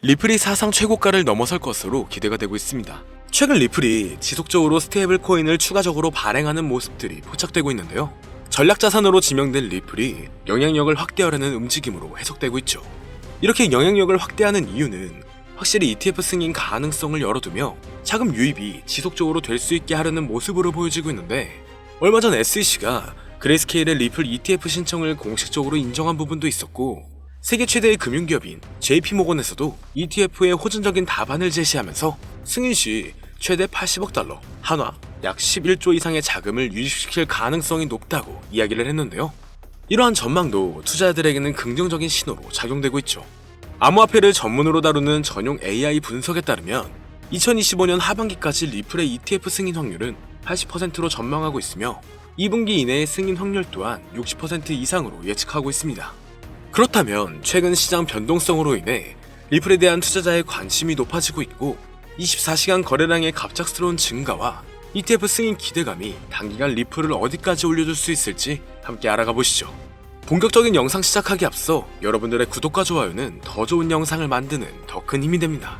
리플이 사상 최고가를 넘어설 것으로 기대가 되고 있습니다. 최근 리플이 지속적으로 스테이블 코인을 추가적으로 발행하는 모습들이 포착되고 있는데요. 전략자산으로 지명된 리플이 영향력을 확대하려는 움직임으로 해석되고 있죠. 이렇게 영향력을 확대하는 이유는 확실히 ETF 승인 가능성을 열어두며 자금 유입이 지속적으로 될 수 있게 하려는 모습으로 보여지고 있는데, 얼마 전 SEC가 그레이스케일의 리플 ETF 신청을 공식적으로 인정한 부분도 있었고, 세계 최대의 금융기업인 JP모건에서도 ETF의 호전적인 답안을 제시하면서 승인 시 최대 80억 달러, 한화 약 11조 이상의 자금을 유입시킬 가능성이 높다고 이야기를 했는데요. 이러한 전망도 투자자들에게는 긍정적인 신호로 작용되고 있죠. 암호화폐를 전문으로 다루는 전용 AI 분석에 따르면 2025년 하반기까지 리플의 ETF 승인 확률은 80%로 전망하고 있으며 2분기 이내의 승인 확률 또한 60% 이상으로 예측하고 있습니다. 그렇다면 최근 시장 변동성으로 인해 리플에 대한 투자자의 관심이 높아지고 있고 24시간 거래량의 갑작스러운 증가와 ETF 승인 기대감이 단기간 리플을 어디까지 올려줄 수 있을지 함께 알아가 보시죠. 본격적인 영상 시작하기 앞서 여러분들의 구독과 좋아요는 더 좋은 영상을 만드는 더 큰 힘이 됩니다.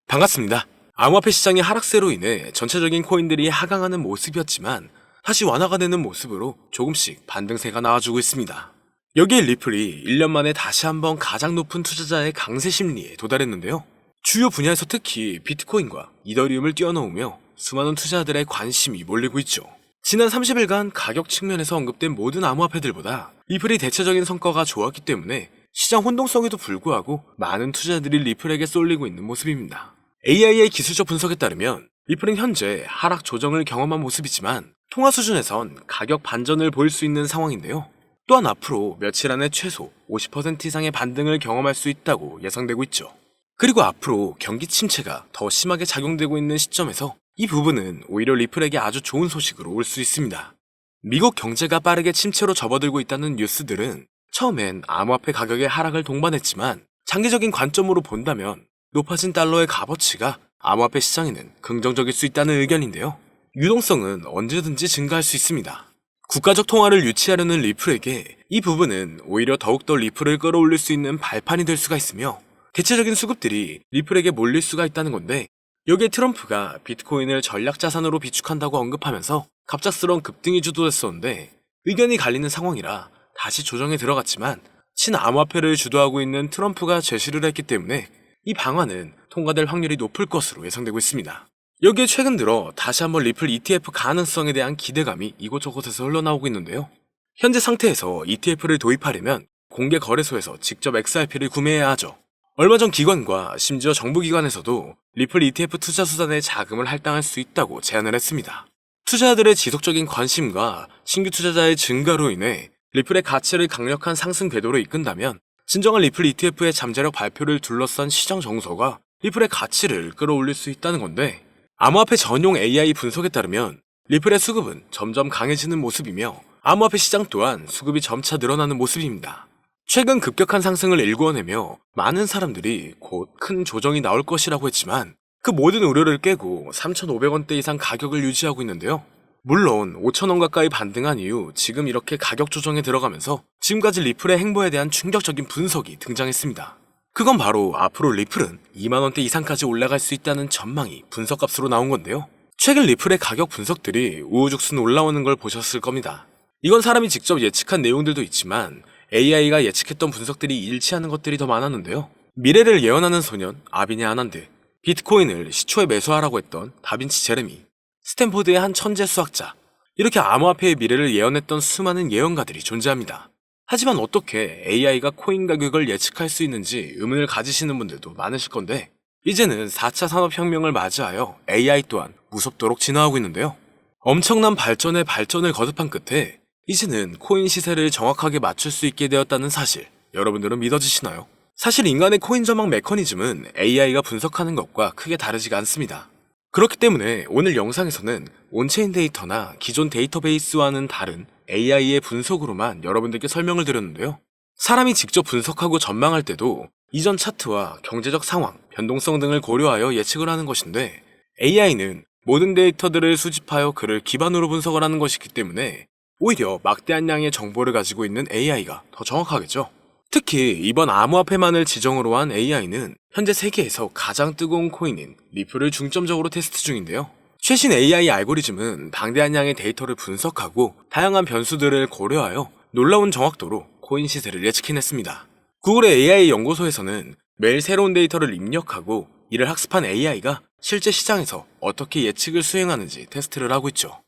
반갑습니다. 암호화폐 시장의 하락세로 인해 전체적인 코인들이 하강하는 모습이었지만 다시 완화가 되는 모습으로 조금씩 반등세가 나와주고 있습니다. 여기에 리플이 1년 만에 다시 한번 가장 높은 투자자의 강세 심리에 도달했는데요. 주요 분야에서 특히 비트코인과 이더리움을 뛰어넘으며 수많은 투자자들의 관심이 몰리고 있죠. 지난 30일간 가격 측면에서 언급된 모든 암호화폐들보다 리플이 대체적인 성과가 좋았기 때문에 시장 혼동성에도 불구하고 많은 투자자들이 리플에게 쏠리고 있는 모습입니다. AI의 기술적 분석에 따르면 리플은 현재 하락 조정을 경험한 모습이지만 통화 수준에선 가격 반전을 보일 수 있는 상황인데요. 또한 앞으로 며칠 안에 최소 50% 이상의 반등을 경험할 수 있다고 예상되고 있죠. 그리고 앞으로 경기 침체가 더 심하게 작용되고 있는 시점에서 이 부분은 오히려 리플에게 아주 좋은 소식으로 올 수 있습니다. 미국 경제가 빠르게 침체로 접어들고 있다는 뉴스들은 처음엔 암호화폐 가격의 하락을 동반했지만 장기적인 관점으로 본다면 높아진 달러의 값어치가 암호화폐 시장에는 긍정적일 수 있다는 의견인데요. 유동성은 언제든지 증가할 수 있습니다. 국가적 통화를 유치하려는 리플에게 이 부분은 오히려 더욱더 리플을 끌어올릴 수 있는 발판이 될 수가 있으며 대체적인 수급들이 리플에게 몰릴 수가 있다는 건데, 여기에 트럼프가 비트코인을 전략자산으로 비축한다고 언급하면서 갑작스러운 급등이 주도됐었는데 의견이 갈리는 상황이라 다시 조정에 들어갔지만 친암호화폐를 주도하고 있는 트럼프가 제시를 했기 때문에 이 방안은 통과될 확률이 높을 것으로 예상되고 있습니다. 여기에 최근 들어 다시 한번 리플 ETF 가능성에 대한 기대감이 이곳저곳에서 흘러나오고 있는데요. 현재 상태에서 ETF를 도입하려면 공개 거래소에서 직접 XRP를 구매해야 하죠. 얼마 전 기관과 심지어 정부기관에서도 리플 ETF 투자 수단에 자금을 할당할 수 있다고 제안을 했습니다. 투자자들의 지속적인 관심과 신규 투자자의 증가로 인해 리플의 가치를 강력한 상승 궤도로 이끈다면 진정한 리플 ETF의 잠재력 발표를 둘러싼 시장 정서가 리플의 가치를 끌어올릴 수 있다는 건데, 암호화폐 전용 AI 분석에 따르면 리플의 수급은 점점 강해지는 모습이며 암호화폐 시장 또한 수급이 점차 늘어나는 모습입니다. 최근 급격한 상승을 일구어내며 많은 사람들이 곧 큰 조정이 나올 것이라고 했지만 그 모든 우려를 깨고 3,500원대 이상 가격을 유지하고 있는데요. 물론 5,000원 가까이 반등한 이후 지금 이렇게 가격 조정에 들어가면서 지금까지 리플의 행보에 대한 충격적인 분석이 등장했습니다. 그건 바로 앞으로 리플은 2만원대 이상까지 올라갈 수 있다는 전망이 분석값으로 나온 건데요. 최근 리플의 가격 분석들이 우후죽순 올라오는 걸 보셨을 겁니다. 이건 사람이 직접 예측한 내용들도 있지만 AI가 예측했던 분석들이 일치하는 것들이 더 많았는데요. 미래를 예언하는 소년 아비네 아난드, 비트코인을 시초에 매수하라고 했던 다빈치 제레미, 스탠포드의 한 천재 수학자, 이렇게 암호화폐의 미래를 예언했던 수많은 예언가들이 존재합니다. 하지만 어떻게 AI가 코인 가격을 예측할 수 있는지 의문을 가지시는 분들도 많으실 건데, 이제는 4차 산업혁명을 맞이하여 AI 또한 무섭도록 진화하고 있는데요. 엄청난 발전에 발전을 거듭한 끝에 이제는 코인 시세를 정확하게 맞출 수 있게 되었다는 사실, 여러분들은 믿어지시나요? 사실 인간의 코인 전망 메커니즘은 AI가 분석하는 것과 크게 다르지가 않습니다. 그렇기 때문에 오늘 영상에서는 온체인 데이터나 기존 데이터베이스와는 다른 AI의 분석으로만 여러분들께 설명을 드렸는데요. 사람이 직접 분석하고 전망할 때도 이전 차트와 경제적 상황, 변동성 등을 고려하여 예측을 하는 것인데 AI는 모든 데이터들을 수집하여 그를 기반으로 분석을 하는 것이기 때문에 오히려 막대한 양의 정보를 가지고 있는 AI가 더 정확하겠죠. 특히 이번 암호화폐만을 지정으로 한 AI는 현재 세계에서 가장 뜨거운 코인인 리플을 중점적으로 테스트 중인데요. 최신 AI 알고리즘은 방대한 양의 데이터를 분석하고 다양한 변수들을 고려하여 놀라운 정확도로 코인 시세를 예측해냈습니다. 구글의 AI 연구소에서는 매일 새로운 데이터를 입력하고 이를 학습한 AI가 실제 시장에서 어떻게 예측을 수행하는지 테스트를 하고 있죠.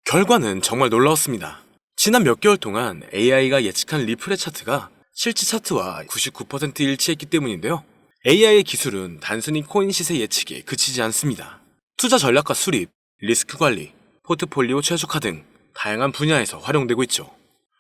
결과는 정말 놀라웠습니다. 지난 몇 개월 동안 AI가 예측한 리플의 차트가 실제 차트와 99% 일치했기 때문인데요. AI의 기술은 단순히 코인 시세 예측에 그치지 않습니다. 투자 전략과 수립, 리스크 관리, 포트폴리오 최적화 등 다양한 분야에서 활용되고 있죠.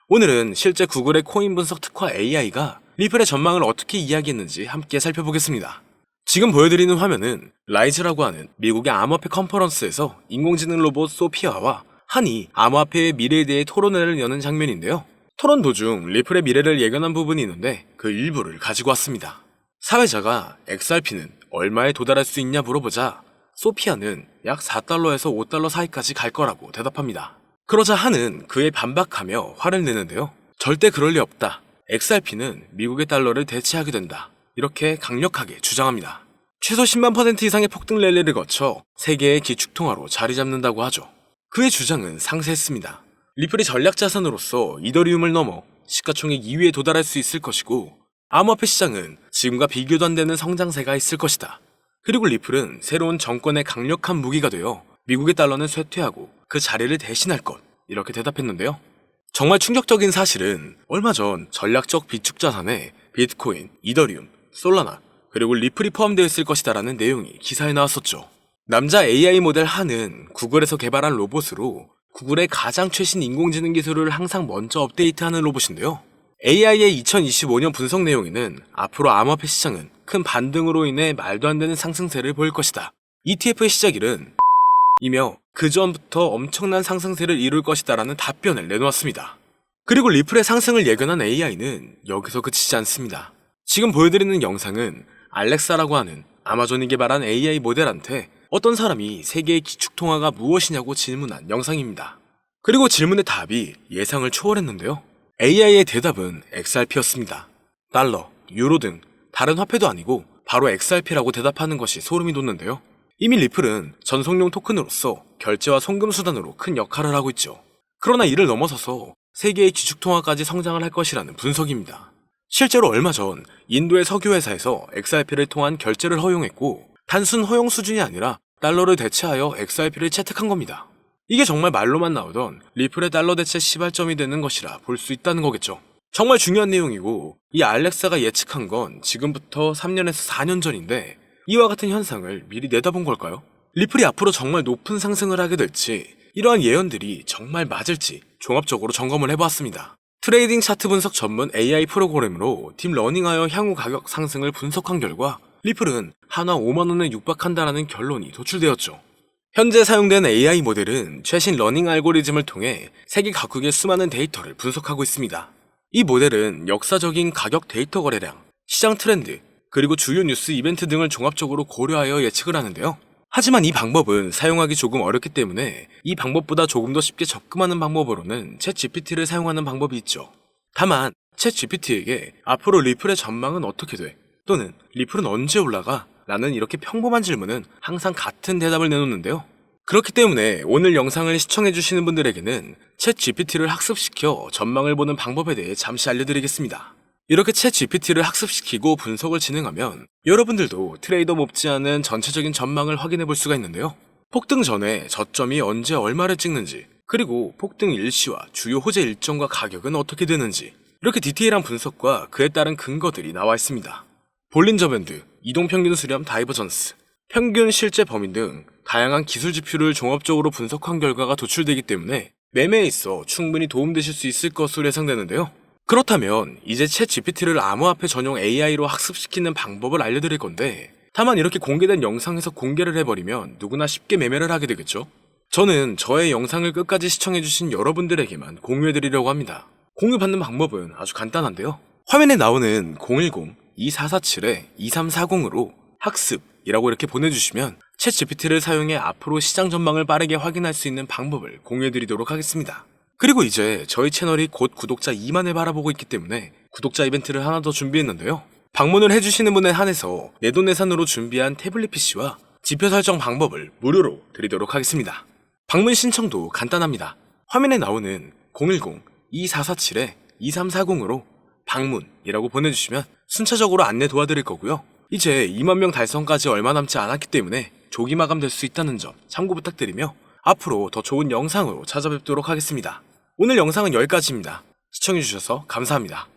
오늘은 실제 구글의 코인 분석 특화 AI가 리플의 전망을 어떻게 이야기했는지 함께 살펴보겠습니다. 지금 보여드리는 화면은 라이즈라고 하는 미국의 암호화폐 컨퍼런스에서 인공지능 로봇 소피아와 한이 암호화폐의 미래에 대해 토론회를 여는 장면인데요. 토론 도중 리플의 미래를 예견한 부분이 있는데 그 일부를 가지고 왔습니다. 사회자가 XRP는 얼마에 도달할 수 있냐 물어보자 소피아는 약 4달러에서 5달러 사이까지 갈 거라고 대답합니다. 그러자 한은 그에 반박하며 화를 내는데요. 절대 그럴 리 없다. XRP는 미국의 달러를 대체하게 된다. 이렇게 강력하게 주장합니다. 최소 10만% 이상의 폭등 랠리를 거쳐 세계의 기축통화로 자리 잡는다고 하죠. 그의 주장은 상세했습니다. 리플이 전략 자산으로서 이더리움을 넘어 시가총액 2위에 도달할 수 있을 것이고 암호화폐 시장은 지금과 비교도 안 되는 성장세가 있을 것이다. 그리고 리플은 새로운 정권의 강력한 무기가 되어 미국의 달러는 쇠퇴하고 그 자리를 대신할 것, 이렇게 대답했는데요. 정말 충격적인 사실은 얼마 전 전략적 비축 자산에 비트코인, 이더리움, 솔라나, 그리고 리플이 포함되어 있을 것이다라는 내용이 기사에 나왔었죠. 남자 AI 모델 한은 구글에서 개발한 로봇으로 구글의 가장 최신 인공지능 기술을 항상 먼저 업데이트하는 로봇인데요. AI의 2025년 분석 내용에는 앞으로 암호화폐 시장은 큰 반등으로 인해 말도 안 되는 상승세를 보일 것이다. ETF의 시작일은 이며 그 전부터 엄청난 상승세를 이룰 것이다라는 답변을 내놓았습니다. 그리고 리플의 상승을 예견한 AI는 여기서 그치지 않습니다. 지금 보여드리는 영상은 알렉사라고 하는 아마존이 개발한 AI 모델한테 어떤 사람이 세계의 기축통화가 무엇이냐고 질문한 영상입니다. 그리고 질문의 답이 예상을 초월했는데요. AI의 대답은 XRP였습니다. 달러, 유로 등 다른 화폐도 아니고 바로 XRP라고 대답하는 것이 소름이 돋는데요. 이미 리플은 전송용 토큰으로서 결제와 송금 수단으로 큰 역할을 하고 있죠. 그러나 이를 넘어서서 세계의 기축통화까지 성장을 할 것이라는 분석입니다. 실제로 얼마 전 인도의 석유회사에서 XRP를 통한 결제를 허용했고 단순 허용 수준이 아니라 달러를 대체하여 XRP를 채택한 겁니다. 이게 정말 말로만 나오던 리플의 달러 대체 시발점이 되는 것이라 볼 수 있다는 거겠죠. 정말 중요한 내용이고 이 알렉사가 예측한 건 지금부터 3년에서 4년 전인데 이와 같은 현상을 미리 내다본 걸까요? 리플이 앞으로 정말 높은 상승을 하게 될지 이러한 예언들이 정말 맞을지 종합적으로 점검을 해보았습니다. 트레이딩 차트 분석 전문 AI 프로그램으로 딥러닝하여 향후 가격 상승을 분석한 결과 리플은 한화 5만원에 육박한다라는 결론이 도출되었죠. 현재 사용된 AI 모델은 최신 러닝 알고리즘을 통해 세계 각국의 수많은 데이터를 분석하고 있습니다. 이 모델은 역사적인 가격 데이터 거래량, 시장 트렌드, 그리고 주요 뉴스 이벤트 등을 종합적으로 고려하여 예측을 하는데요. 하지만 이 방법은 사용하기 조금 어렵기 때문에 이 방법보다 조금 더 쉽게 접근하는 방법으로는 챗GPT를 사용하는 방법이 있죠. 다만 챗GPT에게 앞으로 리플의 전망은 어떻게 돼? 또는 리플은 언제 올라가? 라는 이렇게 평범한 질문은 항상 같은 대답을 내놓는데요. 그렇기 때문에 오늘 영상을 시청해주시는 분들에게는 챗GPT를 학습시켜 전망을 보는 방법에 대해 잠시 알려드리겠습니다. 이렇게 챗GPT를 학습시키고 분석을 진행하면 여러분들도 트레이더 못지않은 전체적인 전망을 확인해 볼 수가 있는데요. 폭등 전에 저점이 언제 얼마를 찍는지, 그리고 폭등 일시와 주요 호재 일정과 가격은 어떻게 되는지, 이렇게 디테일한 분석과 그에 따른 근거들이 나와 있습니다. 볼린저 밴드, 이동평균 수렴 다이버전스, 평균 실제 범위 등 다양한 기술 지표를 종합적으로 분석한 결과가 도출되기 때문에 매매에 있어 충분히 도움되실 수 있을 것으로 예상되는데요. 그렇다면 이제 챗GPT를 암호화폐 전용 AI로 학습시키는 방법을 알려드릴 건데 다만 이렇게 공개된 영상에서 공개를 해버리면 누구나 쉽게 매매를 하게 되겠죠? 저는 저의 영상을 끝까지 시청해주신 여러분들에게만 공유해드리려고 합니다. 공유받는 방법은 아주 간단한데요. 화면에 나오는 010-2447-2340으로 학습이라고 이렇게 보내주시면 챗 GPT를 사용해 앞으로 시장 전망을 빠르게 확인할 수 있는 방법을 공유해드리도록 하겠습니다. 그리고 이제 저희 채널이 곧 구독자 2만을 바라보고 있기 때문에 구독자 이벤트를 하나 더 준비했는데요. 방문을 해주시는 분에 한해서 내돈내산으로 준비한 태블릿 PC와 지표 설정 방법을 무료로 드리도록 하겠습니다. 방문 신청도 간단합니다. 화면에 나오는 010-2447-2340으로 방문이라고 보내주시면 순차적으로 안내 도와드릴 거고요. 이제 2만 명 달성까지 얼마 남지 않았기 때문에 조기 마감될 수 있다는 점 참고 부탁드리며 앞으로 더 좋은 영상으로 찾아뵙도록 하겠습니다. 오늘 영상은 여기까지입니다. 시청해주셔서 감사합니다.